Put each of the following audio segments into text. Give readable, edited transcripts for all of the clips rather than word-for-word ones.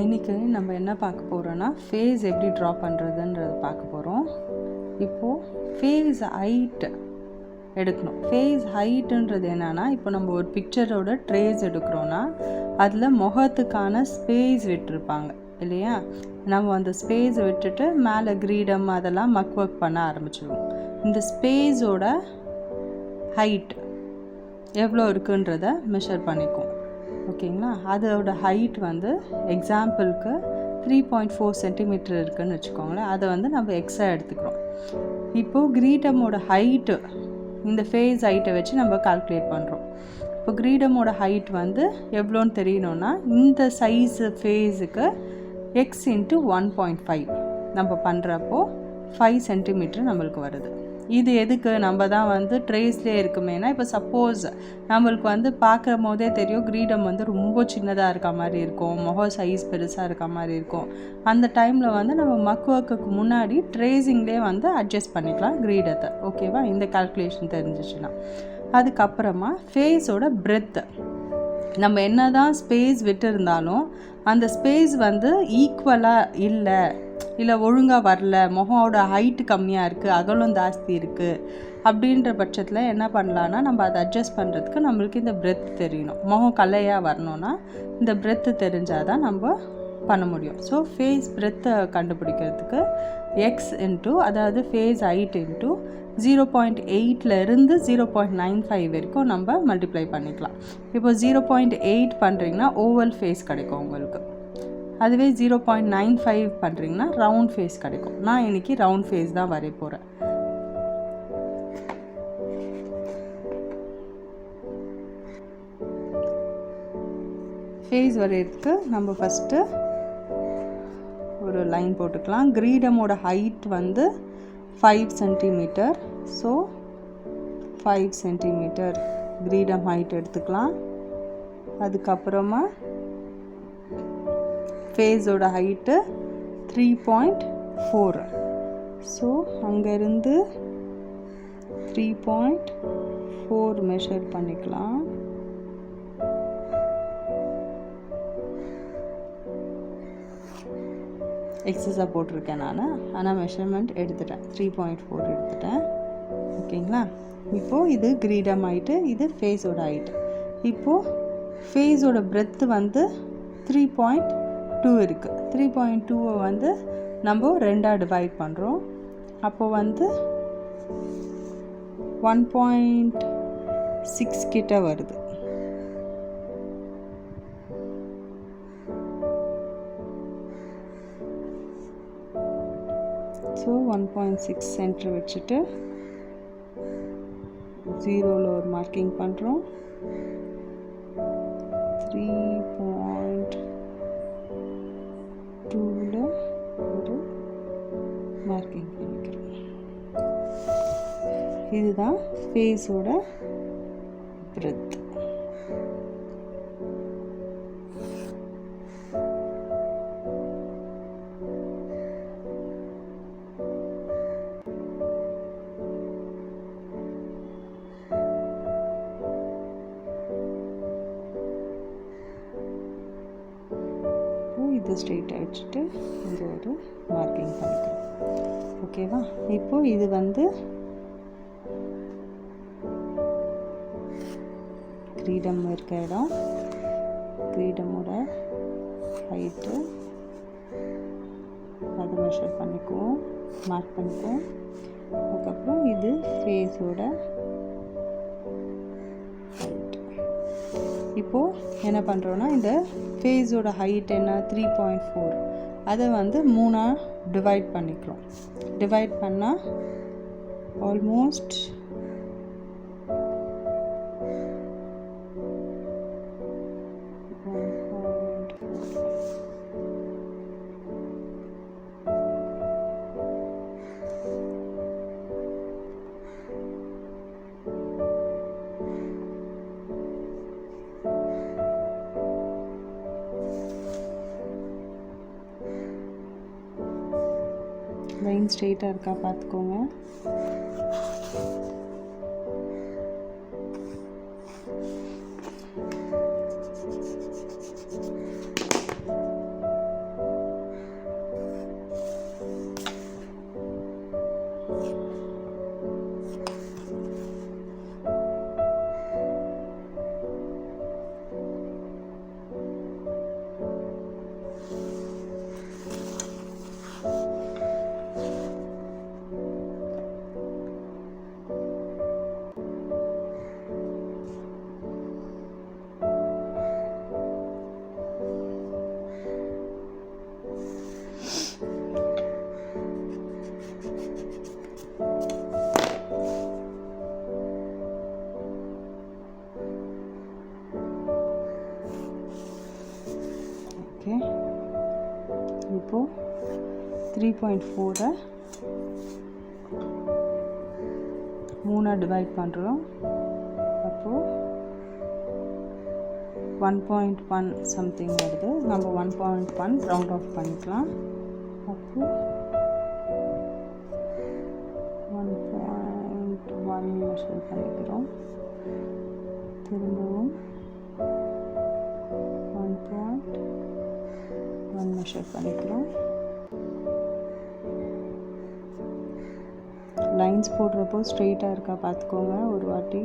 இன்றைக்கி நம்ம என்ன பார்க்க போகிறோன்னா ஃபேஸ் எப்படி ட்ரா பண்ணுறதுன்றது பார்க்க போகிறோம். இப்போது ஃபேஸ் ஹைட் எடுக்கணும். ஃபேஸ் ஹைட்டுன்றது என்னென்னா, இப்போ நம்ம ஒரு பிக்சரோட ட்ரேஸ் எடுக்கிறோன்னா அதில் முகத்துக்கான ஸ்பேஸ் விட்டுருப்பாங்க இல்லையா? நம்ம அந்த ஸ்பேஸ் விட்டுட்டு மேலே கிரீடம் அதெல்லாம் மக் ஒர்க் பண்ண ஆரம்பிச்சிடுவோம். இந்த ஸ்பேஸோட ஹைட் எவ்வளோ இருக்குன்றதை மெஷர் பண்ணிக்குவோம். ஓகேங்களா? அதோட ஹைட் வந்து எக்ஸாம்பிளுக்கு 3.4 சென்டிமீட்டர் இருக்குதுன்னு வச்சுக்கோங்களேன். அதை வந்து நம்ம எக்ஸாக எடுத்துக்கிறோம். இப்போது கிரீடமோட ஹைட்டு இந்த ஃபேஸ் ஹைட்டை வச்சு நம்ம கால்குலேட் பண்ணுறோம். இப்போ கிரீடமோட ஹைட் வந்து எவ்வளோன்னு தெரியணுன்னா, இந்த சைஸு ஃபேஸுக்கு x × 1.5 நம்ம பண்ணுறப்போ 5 சென்டிமீட்டர் நம்மளுக்கு வருது. இது எதுக்கு? நம்ம தான் வந்து ட்ரேஸ்லேயே இருக்குமேனா, இப்போ சப்போஸ் நம்மளுக்கு வந்து பார்க்குற போதே தெரியும் கிரீடம் வந்து ரொம்ப சின்னதாக இருக்க மாதிரி இருக்கும், முகம் சைஸ் பெருசாக இருக்க மாதிரி இருக்கும். அந்த டைமில் வந்து நம்ம மக் ஒர்க்குக்கு முன்னாடி ட்ரேஸிங்லேயே வந்து அட்ஜஸ்ட் பண்ணிக்கலாம் கிரீடத்தை. ஓகேவா? இந்த கால்குலேஷன் தெரிஞ்சிச்சுன்னா அதுக்கப்புறமா ஃபேஸோட பிரெத்து நம்ம என்ன தான் ஸ்பேஸ் விட்டுருந்தாலும் அந்த ஸ்பேஸ் வந்து ஈக்குவலாக இல்லை ஒழுங்காக வரல, முகமோட ஹைட்டு கம்மியாக இருக்குது, அகலம் ஜாஸ்தி இருக்குது அப்படின்ற பட்சத்தில் என்ன பண்ணலான்னா, நம்ம அதை அட்ஜஸ்ட் பண்ணுறதுக்கு நம்மளுக்கு இந்த பிரெத் தெரியணும். முகம் கலையாக வரணும்னா இந்த பிரெத்து தெரிஞ்சால் தான் நம்ம பண்ண முடியும். ஸோ ஃபேஸ் பிரெத்தை கண்டுபிடிக்கிறதுக்கு அதாவது ஃபேஸ் ஹைட் இன்ட்டு 0.8 0.95 வரைக்கும் நம்ம மல்டிப்ளை பண்ணிக்கலாம். இப்போ 0.8 பண்ணுறீங்கன்னா ஓவல் ஃபேஸ் கிடைக்கும் உங்களுக்கு. அதுவே 0.95 பண்ணுறீங்கன்னா ரவுண்ட் ஃபேஸ் கிடைக்கும். நான் இன்றைக்கி ரவுண்ட் ஃபேஸ் தான் வரைய போகிறேன். ஃபேஸ் வரைகிறதுக்கு நம்ம ஃபஸ்ட்டு ஒரு லைன் போட்டுக்கலாம். கிரீடமோட ஹைட் வந்து 5 சென்டிமீட்டர். ஸோ 5 சென்டிமீட்டர் கிரீடம் ஹைட் எடுத்துக்கலாம். அதுக்கப்புறமா ஃபேஸோட ஹைட்டு 3.4. ஸோ அங்கேருந்து 3.4 மெஷர் பண்ணிக்கலாம். எக்ஸஸாக போட்டிருக்கேன் நான், ஆனால் மெஷர்மெண்ட் எடுத்துட்டேன், 3.4 எடுத்துட்டேன். ஓகேங்களா? இப்போது இது கிரீடம் ஹைட்டு, இது ஃபேஸோட ஹைட்டு. இப்போது ஃபேஸோட பிரெத்து வந்து 3.2 இருக்குது. 3.2 வந்து நம்ம 2ஆக டிவைட் பண்ணுறோம். அப்போது வந்து 1.6 கிட்ட வருது. ஸோ 1.6 சென்டர் வச்சுட்டு 0ல் ஒரு மார்க்கிங் பண்ணுறோம். 3.2ல் ஒரு மார்க்கிங் பண்ணிக்கிறோம். இதுதான் ஃபேஸோட பிரெத். இது ஸ்ட்ரெயிட்டாக வச்சுட்டு இங்கே ஒரு மார்க்கிங் பண்ணிக்கிறோம். ஓகேவா? இப்போது இது வந்து கிரீடம் இருக்க இடம், கிரீடமோட ஹைட்டு அதை மெஷர் பண்ணிக்குவோம், மார்க் பண்ணிக்குவோம். அதுக்கப்புறம் இது ஃபேஸோட ஹைட். இப்போது என்ன பண்ணுறோன்னா, இந்த ஃபேஸோட ஹைட் என்ன 3.4, அதை வந்து 3ஆக டிவைட் பண்ணிக்கிறோம். டிவைட் பண்ணால் ஆல்மோஸ்ட் 1.4 லைன் ஸ்ட்ரெயிட்டாக இருக்கா பார்த்துக்கோங்க. ஓகே, இப்போது 3.4 3 டிவைட் பண்ணுறோம். அப்போது 1.1 சம்திங் வருது. நம்ம 1.1 ரவுண்ட் ஆஃப் பண்ணிக்கலாம். அப்போது 1.1 மெஷர் பண்ணிக்கிறோம். திரும்பவும் 1.1 மெஷர் பண்ணிக்கிறோம். லைன்ஸ் போடுறப்போ ஸ்ட்ரெயிட்டாக இருக்கா பார்த்துக்கோங்க ஒரு வாட்டி.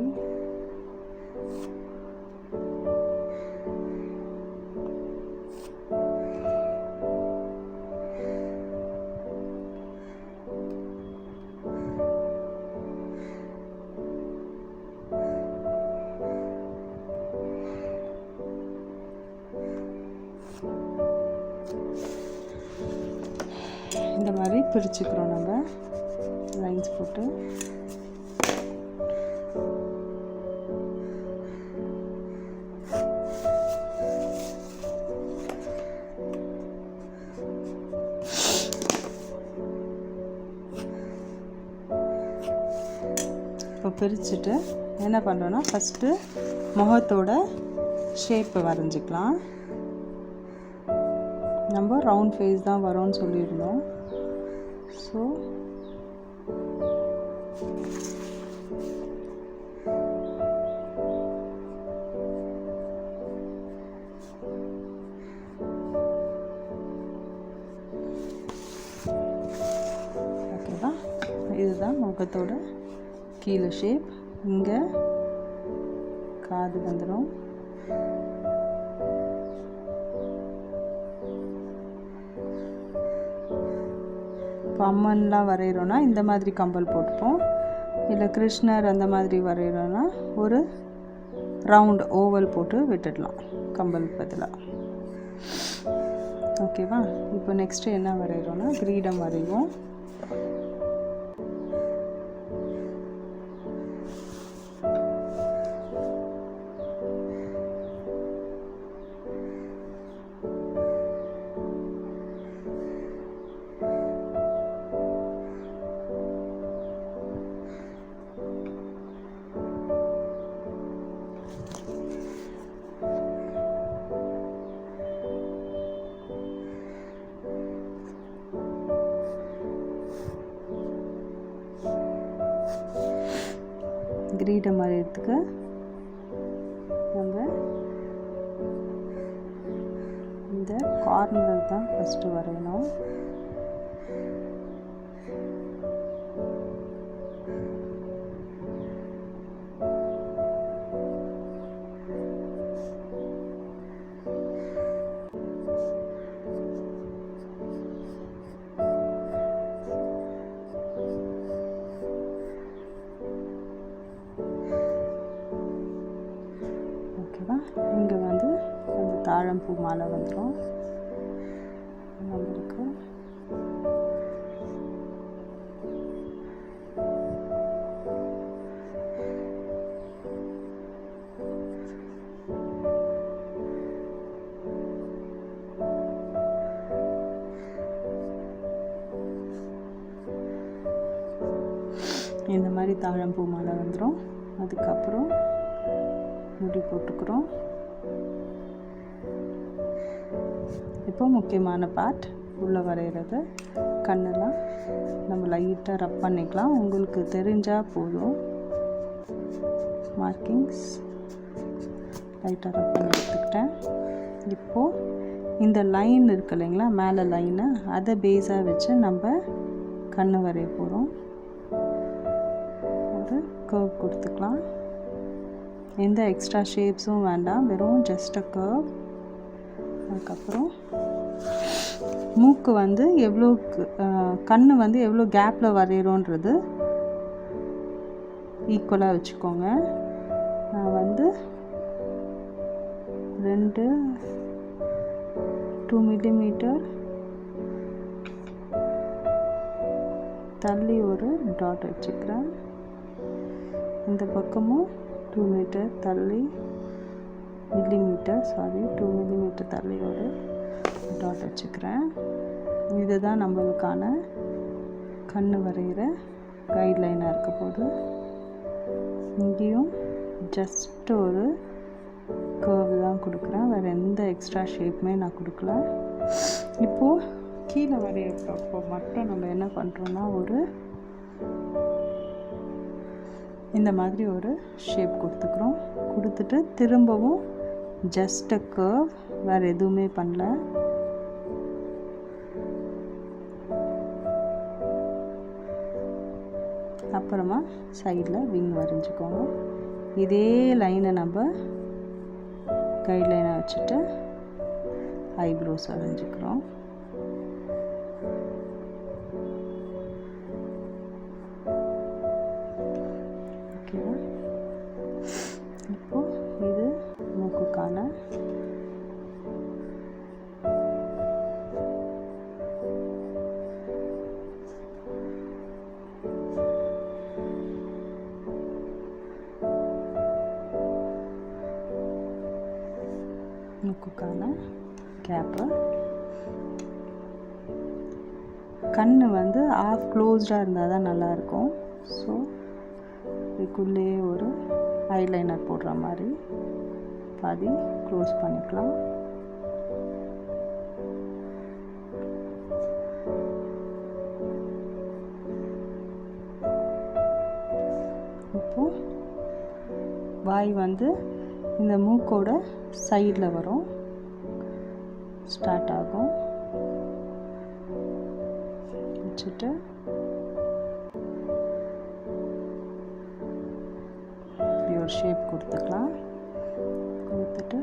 இந்த மாதிரி பிரிச்சுக்கிறோம் நம்ம லைன்ஸ் போட்டு. இப்போ பிரிச்சுட்டு என்ன பண்ணுறோன்னா ஃபஸ்ட்டு முகத்தோட ஷேப்பை வரைஞ்சிக்கலாம். நம்ம ரவுண்ட் ஃபேஸ் தான் வரோன்னு சொல்லியிருந்தோம். ஸோ ஓகேவா, இதுதான் முகத்தோட கீழே ஷேப். இங்கே காது வந்துடும். இப்போ அம்மன்லாம் வரைகிறோன்னா இந்த மாதிரி கம்பல் போட்டுப்போம். இல்லை கிருஷ்ணர் அந்த மாதிரி வரைகிறோன்னா ஒரு ரவுண்ட் ஓவல் போட்டு விட்டுடலாம் கம்பல் பதிலாக. ஓகேவா, இப்போ நெக்ஸ்ட்டு என்ன வரைகிறோன்னா கிரீடம் வரைவோம். கிரீடம் வரைகிறதுக்கு நம்ம இந்த கார்னர் தான் ஃபஸ்ட்டு வரையணும். இங்கே வந்து அந்த தாழம்பூ மாலை வந்துடும் நம்மளுக்கு. இந்த மாதிரி தாழம்பூ மாலை வந்துடும். அதுக்கப்புறம் முடி போட்டுக்கிறோம். இப்போ முக்கியமான பார்ட் உள்ளே வரைகிறது. கண்ணெல்லாம் நம்ம லைட்டாக ரப் பண்ணிக்கலாம். உங்களுக்கு தெரிஞ்சால் போதும். மார்க்கிங்ஸ் லைட்டாக ரப் பண்ணி எடுத்துக்கிட்டேன். இப்போது இந்த லைன் இருக்கு இல்லைங்களா, மேலே லைனு, அதை பேஸாக வச்சு நம்ம கண் வரைய போகிறோம். ஒரு கர்வ் கொடுத்துக்கலாம். எந்த எக்ஸ்ட்ரா ஷேப்ஸும் வேண்டாம், வெறும் ஜஸ்ட் அ கர்வ். அதுக்கப்புறம் மூக்கு வந்து எவ்வளோ கண் வந்து எவ்வளோ கேப்பில் வரைகிறோன்றது ஈக்குவலாக வச்சுக்கோங்க. நான் வந்து 2 மில்லிமீட்டர் தள்ளி ஒரு டாட் வச்சுக்கிறேன். இந்த பக்கமும் 2 மில்லிமீட்டர் தள்ளி ஒரு டாட் வச்சுக்கிறேன். இதுதான் நம்மளுக்கான கண் வரைகிற கைட்லைனாக இருக்க போது. இங்கேயும் ஜஸ்ட் ஒரு கர்வ் தான் கொடுக்குறேன், வேறு எந்த எக்ஸ்ட்ரா ஷேப்புமே நான் கொடுக்கல. இப்போது கீழே வரையப்போ மட்டும் நம்ம என்ன பண்ணுறோன்னா இந்த மாதிரி ஒரு ஷேப் கொடுத்துக்கிறோம். கொடுத்துட்டு திரும்பவும் ஜஸ்ட் அ கர்வ், வேறு எதுவுமே பண்ணல. அப்புறமா சைடில் விங் வரைஞ்சிக்கோங்க. இதே லைனை நம்ம கைட்லைனை வச்சுட்டு ஐப்ரோஸ் வரைஞ்சிக்கிறோம். ஓகேவா? இப்போது இது மூக்குக்கான கேப்பு. கண் வந்து ஆஃப் க்ளோஸ்டாக இருந்தால் தான் நல்லாயிருக்கும். ஸோ இதுக்குள்ளேயே ஒரு ஐலைனர் போடுற மாதிரி பாதி க்ளோஸ் பண்ணிக்கலாம். இப்போது வாய் வந்து இந்த மூக்கோட சைடில் வரும், ஸ்டார்ட் ஆகும். வச்சுட்டு இப்படி ஒரு ஷேப் கொடுத்துக்கலாம். கொடுத்துட்டு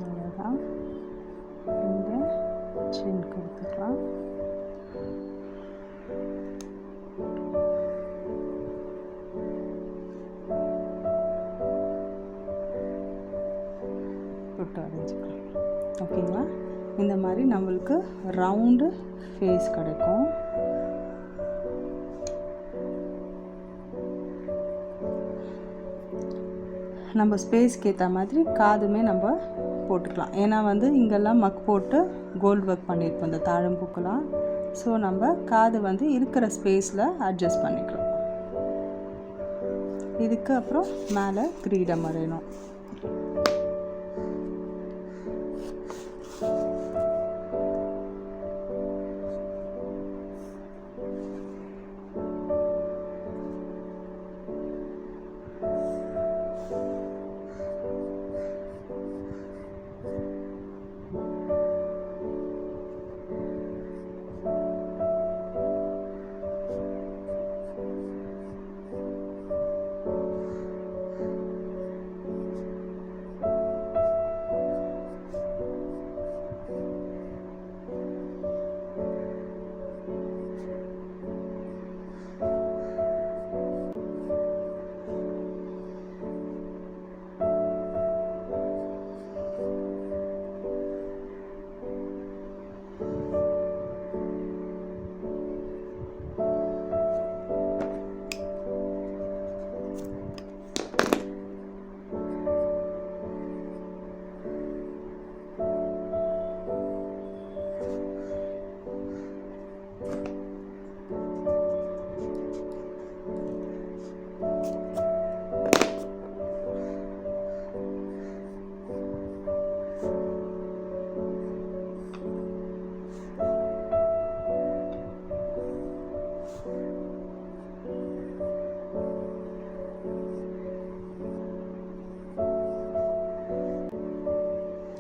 அவ்வளோதான். இங்கே சின் கொடுத்துக்கலாம். போட்டு வரைஞ்சிக்கலாம். ஓகேங்களா? இந்த மாதிரி நம்மளுக்கு ரவுண்டு ஃபேஸ் கிடைக்கும். நம்ம ஸ்பேஸ்க்கு ஏற்ற மாதிரி காதுமே நம்ம போட்டுக்கலாம். ஏன்னா வந்து இங்கெல்லாம் மக் போட்டு கோல்டு ஒர்க் பண்ணியிருப்போம் இந்த தாழம்பூக்கெல்லாம். ஸோ நம்ம காது வந்து இருக்கிற ஸ்பேஸில் அட்ஜஸ்ட் பண்ணிக்கலாம். இதுக்கு அப்புறம் மேலே கிரீடம் வரையணும்.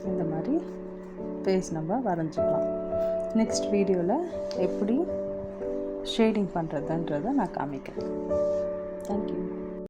இந்த மாதிரி ஃபேஸ் நம்ம வரைஞ்சிக்கலாம். நெக்ஸ்ட் வீடியோவில் எப்படி ஷேடிங் பண்ணுறதுன்றதை நான் காமிக்கிறேன். தேங்க்யூ.